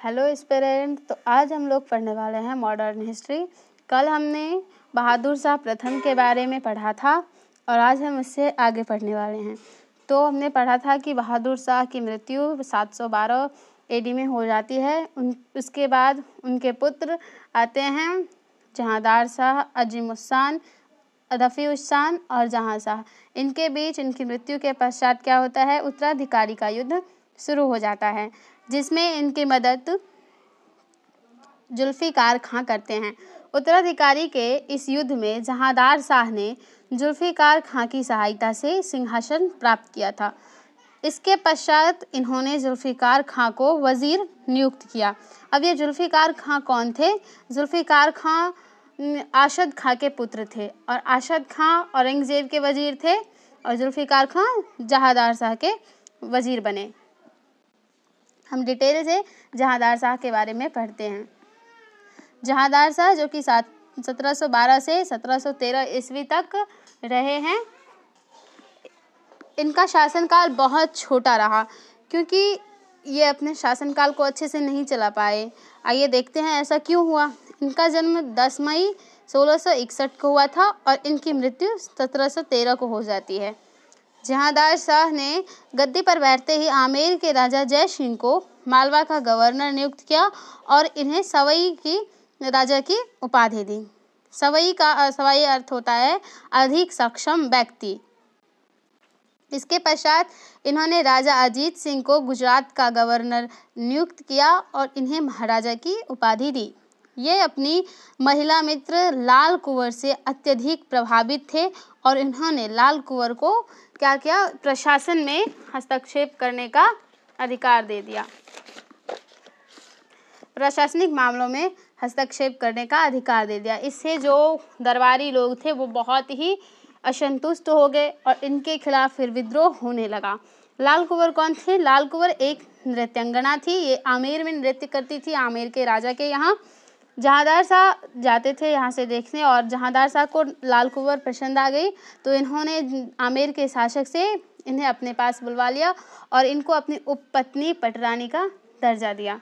Hello aspirant. तो आज हम लोग पढ़ने वाले हैं मॉडर्न हिस्ट्री। कल हमने बहादुर शाह प्रथम के बारे में पढ़ा था और आज हम इससे आगे पढ़ने वाले हैं। तो हमने पढ़ा था कि बहादुर शाह की मृत्यु 712 AD में हो जाती है। उसके बाद उनके पुत्र आते हैं जहांदार शाह, अजीमुस्सान, रफ़ीउस्सान और जहां शाह। इनके बीच इनकी मृत्यु के पश्चात क्या होता है, उत्तराधिकारी का युद्ध शुरू हो जाता है, जिसमें इनकी मदद जुल्फ़िकार खां करते हैं। उत्तराधिकारी के इस युद्ध में जहांदार शाह ने जुल्फ़िकार खां की सहायता से सिंहासन प्राप्त किया था। इसके पश्चात इन्होंने जुल्फ़िकार खां को वज़ीर नियुक्त किया। अब ये जुल्फ़िकार खां कौन थे? जुल्फ़िकार खां अरशद खां के पुत्र थे और अरशद खां औरंगज़ेब के वज़ीर थे और जुल्फ़िकार खां जहांदार शाह के वज़ीर बने। हम डिटेल से जहांदार शाह के बारे में पढ़ते हैं। जहांदार शाह जो कि 1712 से 1713 ईस्वी तक रहे हैं। इनका शासनकाल बहुत छोटा रहा क्योंकि ये अपने शासनकाल को अच्छे से नहीं चला पाए। आइए देखते हैं ऐसा क्यों हुआ। इनका जन्म 10 मई 1661 को हुआ था और इनकी मृत्यु 1713 को हो जाती है। जहांदार शाह ने गद्दी पर बैठते ही आमेर के राजा जय सिंह को मालवा का गवर्नर नियुक्त किया और इन्हें सवई की राजा की उपाधि दी। सवई अर्थ होता है अधिक सक्षम व्यक्ति। इसके पश्चात इन्होंने राजा अजीत सिंह को गुजरात का गवर्नर नियुक्त किया और इन्हें महाराजा की उपाधि दी। ये अपनी महिला मित्र लाल कुंवर से अत्यधिक प्रभावित थे और इन्होंने लाल कुंवर को क्या किया, प्रशासन में हस्तक्षेप करने का अधिकार दे दिया। प्रशासनिक मामलों में हस्तक्षेप करने का अधिकार दे दिया। इससे जो दरबारी लोग थे वो बहुत ही असंतुष्ट हो गए और इनके खिलाफ फिर विद्रोह होने लगा। लाल कुंवर कौन थे? लाल कुंवर एक नृत्यांगना थी। ये आमेर में नृत्य करती थी, आमेर के राजा के यहाँ। जहांदार शाह जाते थे यहाँ से देखने और जहांदार शाह को लाल कुंवर पसंद आ गई तो इन्होंने आमेर के शासक से इन्हें अपने पास बुलवा लिया और इनको अपनी उपपत्नी पटरानी का दर्जा दिया।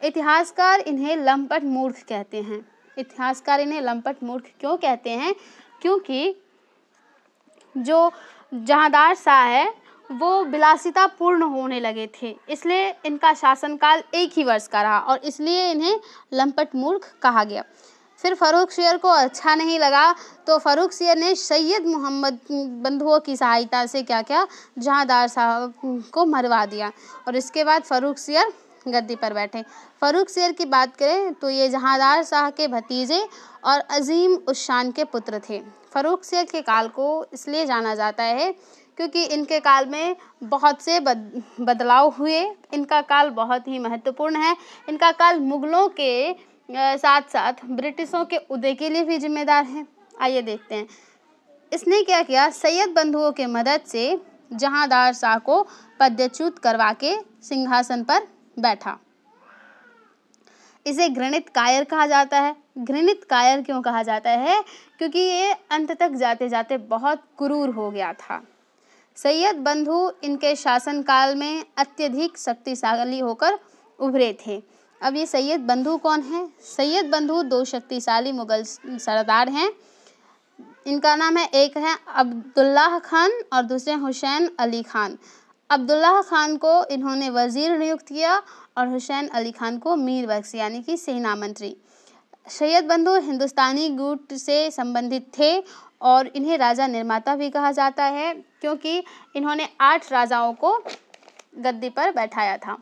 इतिहासकार इन्हें लंपट मूर्ख कहते हैं। इतिहासकार इन्हें लंपट मूर्ख क्यों कहते हैं? क्योंकि जो जहांदार शाह है वो विलासिता पूर्ण होने लगे थे, इसलिए इनका शासनकाल 1 ही वर्ष का रहा और इसलिए इन्हें लंपट मूर्ख कहा गया। फिर फ़र्रुखसियर को अच्छा नहीं लगा तो फ़र्रुखसियर ने सैयद मोहम्मद बंधुओं की सहायता से क्या किया, जहांदार शाह को मरवा दिया और इसके बाद फ़र्रुखसियर गद्दी पर बैठे। फ़र्रुखसियर की बात करें तो ये जहांदार शाह के भतीजे और अजीम उस-शान के पुत्र थे। फ़र्रुखसियर के काल को इसलिए जाना जाता है क्योंकि इनके काल में बहुत से बदलाव हुए। इनका काल बहुत ही महत्वपूर्ण है। इनका काल मुगलों के साथ साथ ब्रिटिशों के उदय के लिए भी जिम्मेदार है। आइए देखते हैं इसने क्या किया। सैयद बंधुओं के मदद से जहांदार शाह को पदच्युत करवा के सिंहासन पर बैठा। इसे घृणित कायर कहा जाता है। घृणित कायर क्यों कहा जाता है? क्योंकि ये अंत तक जाते जाते बहुत क्रूर हो गया था। सैयद बंधु इनके शासनकाल में अत्यधिक शक्तिशाली होकर उभरे थे। अब ये सैयद बंधु कौन है? सैयद बंधु 2 शक्तिशाली मुगल सरदार हैं। इनका नाम है, एक है अब्दुल्लाह खान और दूसरे हुसैन अली खान। अब्दुल्लाह खान को इन्होंने वज़ीर नियुक्त किया और हुसैन अली खान को मीर बख्श यानी कि सेना मंत्री। सैयद बंधु हिंदुस्तानी गुट से संबंधित थे और इन्हें राजा निर्माता भी कहा जाता है क्योंकि इन्होंने 8 राजाओं को गद्दी पर बैठाया था।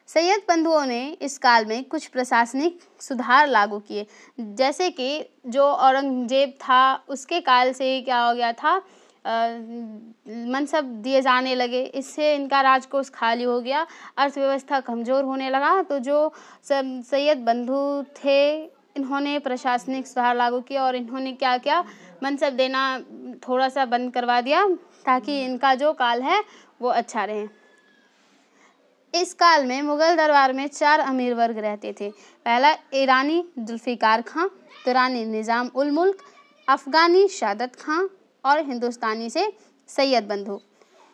सैयद बंधुओं ने इस काल में कुछ प्रशासनिक सुधार लागू किए, जैसे कि जो औरंगजेब था उसके काल से क्या हो गया था, मनसब दिए जाने लगे। इससे इनका राजकोष खाली हो गया, अर्थव्यवस्था कमज़ोर होने लगा। तो जो सैयद बंधु थे इन्होंने प्रशासनिक सुधार लागू किया और इन्होंने क्या किया, मनसब देना थोड़ा सा बंद करवा दिया ताकि इनका जो काल है वो अच्छा रहे। इस काल में मुगल दरबार में 4 अमीर वर्ग रहते थे। पहला ईरानी जुल्फ़िकार खां, तुरानी निज़ाम उल मुल्क, अफ़गानी शादत खां और हिंदुस्तानी से सैयद बंधु।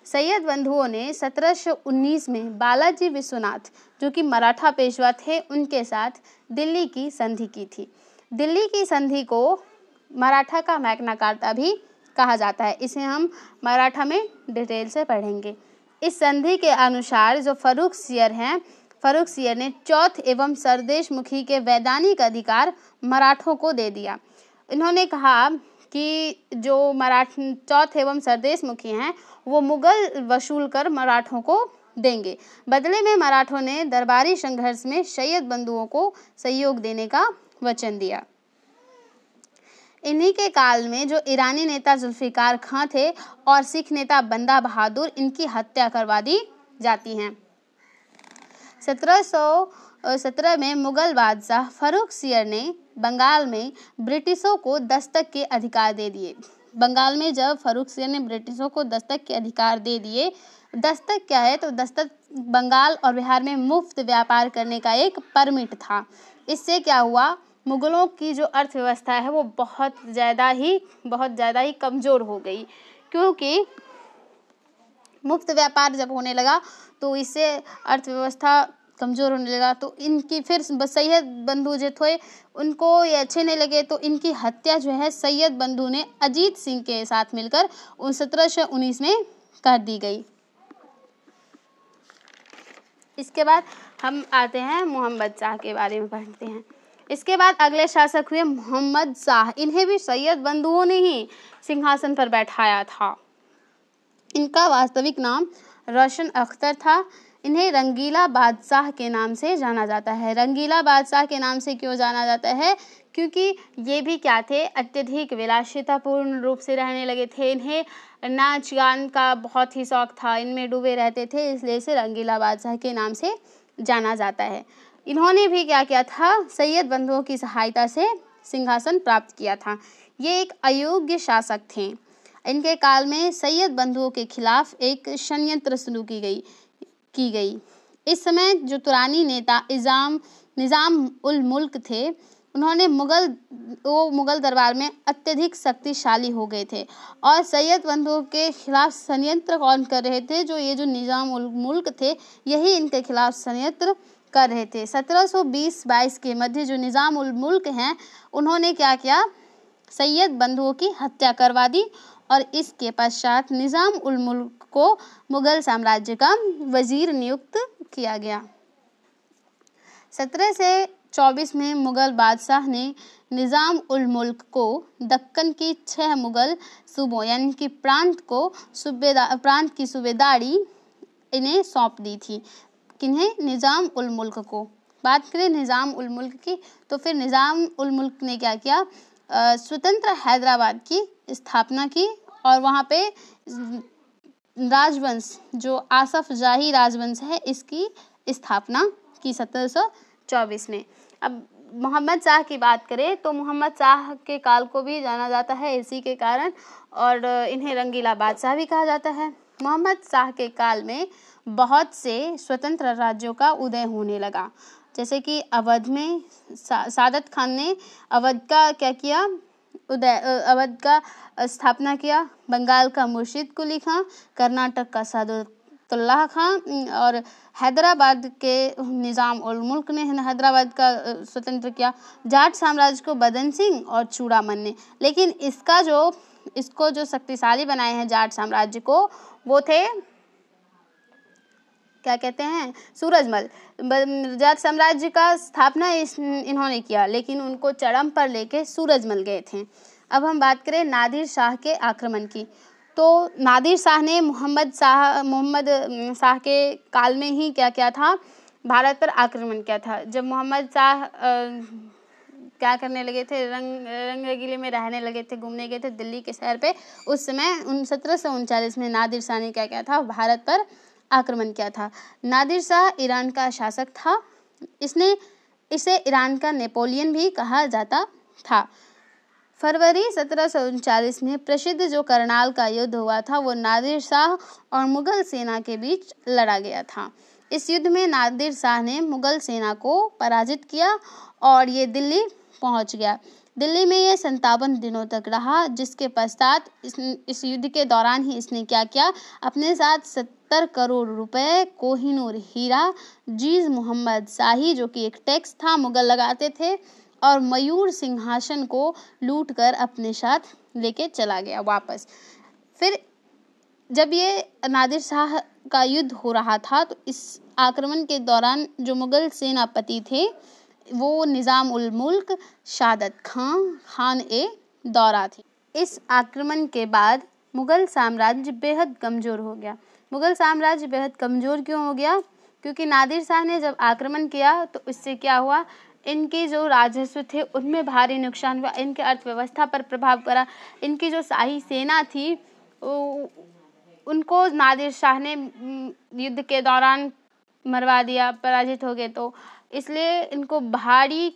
सैयद बंधुओं ने 1719 में बालाजी विश्वनाथ, जो कि मराठा पेशवा थे, उनके साथ दिल्ली की संधि की थी। दिल्ली की संधि को मराठा का मैग्ना कार्टा भी कहा जाता है। इसे हम मराठा में डिटेल से पढ़ेंगे। इस संधि के अनुसार जो फर्रुख सियर ने चौथ एवं सरदेश मुखी के वैधानिक अधिकार मराठों को दे दिया। इन्होंने कहा कि जो चौथ एवं सरदेश मुखी हैं वो मुगल वसूल कर मराठों को देंगे। बदले में मराठों ने दरबारी संघर्ष में सैयद बंधुओं को सहयोग देने का वचन दिया। इन्हीं के काल में जो ईरानी नेता जुल्फिकार खां थे और सिख नेता बंदा बहादुर, इनकी हत्या करवा दी जाती है। 1717 में मुगल बादशाह फर्रुख सियर ने बंगाल में ब्रिटिशों को दस्तक के अधिकार दे दिए। बंगाल में जब फर्रुख सियर ने ब्रिटिशों को दस्तक के अधिकार दे दिए, दस्तक क्या है, तो दस्तक बंगाल और बिहार में मुफ्त व्यापार करने का एक परमिट था। इससे क्या हुआ, मुगलों की जो अर्थव्यवस्था है वो बहुत ज़्यादा ही कमज़ोर हो गई, क्योंकि मुफ्त व्यापार जब होने लगा तो इससे अर्थव्यवस्था कमज़ोर होने लगा। तो इनकी फिर सैयद बंधु जो थे उनको ये अच्छे नहीं लगे, तो इनकी हत्या जो है सैयद बंधु ने अजीत सिंह के साथ मिलकर 1719 में कर दी गई। इसके बाद हम आते हैं मोहम्मद शाह के बारे में पढ़ते हैं। इसके बाद अगले शासक हुए मोहम्मद शाह। इन्हें भी सैयद बंधुओं ने ही सिंहासन पर बैठाया था। इनका वास्तविक नाम रोशन अख्तर था। इन्हें रंगीला बादशाह के नाम से जाना जाता है। रंगीला बादशाह के नाम से क्यों जाना जाता है, क्योंकि ये भी क्या थे, अत्यधिक विलासितापूर्ण रूप से रहने लगे थे। इन्हें नाच गान का बहुत ही शौक था, इनमें डूबे रहते थे, इसलिए इसे रंगीला बादशाह के नाम से जाना जाता है। इन्होंने भी क्या किया था, सैयद बंधुओं की सहायता से सिंहासन प्राप्त किया था। ये एक अयोग्य शासक थे। इनके काल में सैयद बंधुओं के खिलाफ एक षड्यंत्र शुरू की गई। इस समय जो तुरानी नेता निज़ाम उल मुल्क थे, उन्होंने मुगल दरबार में अत्यधिक शक्तिशाली हो गए थे और सैयद बंधुओं के खिलाफ षड्यंत्र कौन कर रहे थे, जो निज़ाम उल मुल्क थे, यही इनके खिलाफ षड्यंत्र कर रहे थे। 1720-22 के मध्य जो निज़ाम उल मुल्क हैं, उन्होंने क्या किया, सैयद बंधुओं की हत्या करवा दी और इसके पश्चात निज़ाम उल मुल्क को मुगल साम्राज्य का वजीर नियुक्त किया गया। 1724 में मुगल बादशाह ने निज़ाम उल मुल्क को दक्कन की 6 मुगल सूबों यानी कि प्रांत की सूबेदारी इन्हें सौंप दी थी। किन्हें, निज़ाम उल मुल्क को। बात करें निज़ाम उल मुल्क की, तो फिर निज़ाम उल मुल्क ने क्या किया, स्वतंत्र हैदराबाद की स्थापना की और वहाँ पे राजवंश जो आसफ जाही राजवंश है, इसकी स्थापना की 1724 में। अब मोहम्मद शाह की बात करें तो मोहम्मद शाह के काल को भी जाना जाता है इसी के कारण, और इन्हें रंगीला बादशाह भी कहा जाता है। मोहम्मद शाह के काल में बहुत से स्वतंत्र राज्यों का उदय होने लगा, जैसे कि अवध में सादत खान ने अवध का क्या किया, अवध का स्थापना किया। बंगाल का मुर्शिद कुली खां, कर्नाटक का सादुल्लाह खां और हैदराबाद के निज़ाम उल मुल्क ने हैदराबाद का स्वतंत्र किया। जाट साम्राज्य को बदन सिंह और चूड़ामन ने, लेकिन इसको जो शक्तिशाली बनाए हैं जाट साम्राज्य को, वो थे क्या कहते हैं, सूरजमल। जाट साम्राज्य का स्थापना इन्होंने किया, लेकिन उनको चरम पर लेके सूरजमल गए थे। अब हम बात करें नादिर शाह के आक्रमण की, तो नादिर शाह ने मोहम्मद शाह के काल में ही क्या था, भारत पर आक्रमण किया था। जब मोहम्मद शाह क्या करने लगे थे, रंग रंगीले में रहने लगे थे, घूमने गए थे दिल्ली के शहर पे, उस समय 1739 में नादिर शाह ने क्या किया था, भारत पर आक्रमण किया था। नादिर शाह ईरान का शासक था। इसे ईरान का नेपोलियन भी कहा जाता था। फरवरी 1739 में प्रसिद्ध जो करनाल का युद्ध हुआ था, वो नादिर शाह और मुगल सेना के बीच लड़ा गया था। इस युद्ध में नादिर शाह ने मुगल सेना को पराजित किया और ये दिल्ली पहुंच गया। दिल्ली में यह 57 दिनों तक रहा, जिसके पश्चात इस युद्ध के दौरान ही इसने क्या किया, अपने साथ 70 करोड़ रुपए, कोहिनूर हीरा, जीज मोहम्मद शाही जो कि एक टैक्स था मुगल लगाते थे, और मयूर सिंहासन को लूटकर अपने साथ लेके चला गया वापस। फिर जब ये नादिर शाह का युद्ध हो रहा था तो इस आक्रमण के दौरान जो मुगल सेनापति थे वो निज़ाम उल मुल्क सादत खान ए दौरा थे। इस आक्रमण के बाद मुगल साम्राज्य बेहद कमज़ोर हो गया। मुगल साम्राज्य बेहद कमज़ोर क्यों हो गया? क्योंकि नादिर शाह ने जब आक्रमण किया तो इससे क्या हुआ, इनके जो राजस्व थे उनमें भारी नुकसान हुआ, इनके अर्थव्यवस्था पर प्रभाव पड़ा। इनकी जो शाही सेना थी उनको नादिर शाह ने युद्ध के दौरान मरवा दिया, पराजित हो गए, तो इसलिए इनको भारी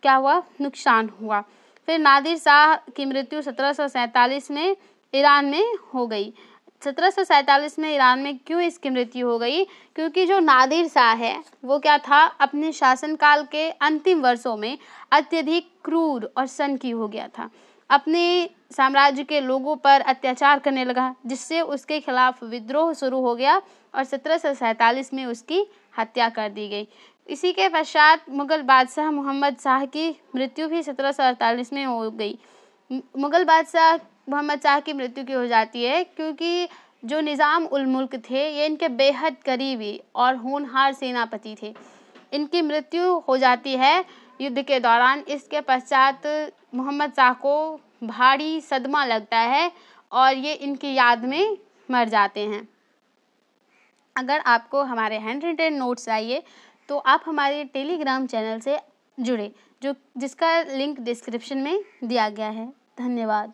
क्या हुआ, नुकसान हुआ। फिर नादिर शाह की मृत्यु 1747 में ईरान में हो गई। 1747 में ईरान में क्यों इसकी मृत्यु हो गई? क्योंकि जो नादिर शाह है वो क्या था, अपने शासनकाल के अंतिम वर्षों में अत्यधिक क्रूर और सनकी हो गया था। अपने साम्राज्य के लोगों पर अत्याचार करने लगा, जिससे उसके खिलाफ विद्रोह शुरू हो गया और 1747 में उसकी हत्या कर दी गई। इसी के पश्चात मुगल बादशाह मोहम्मद शाह की मृत्यु भी 1748 में हो गई। मुगल बादशाह मोहम्मद शाह की मृत्यु क्यों हो जाती है? क्योंकि जो निज़ाम उल मुल्क थे ये इनके बेहद करीबी और होनहार सेनापति थे। इनकी मृत्यु हो जाती है युद्ध के दौरान। इसके पश्चात मोहम्मद शाह को भारी सदमा लगता है और ये इनकी याद में मर जाते हैं। अगर आपको हमारे हैंड रिटन नोट्स चाहिए तो आप हमारे टेलीग्राम चैनल से जुड़े, जिसका लिंक डिस्क्रिप्शन में दिया गया है। धन्यवाद।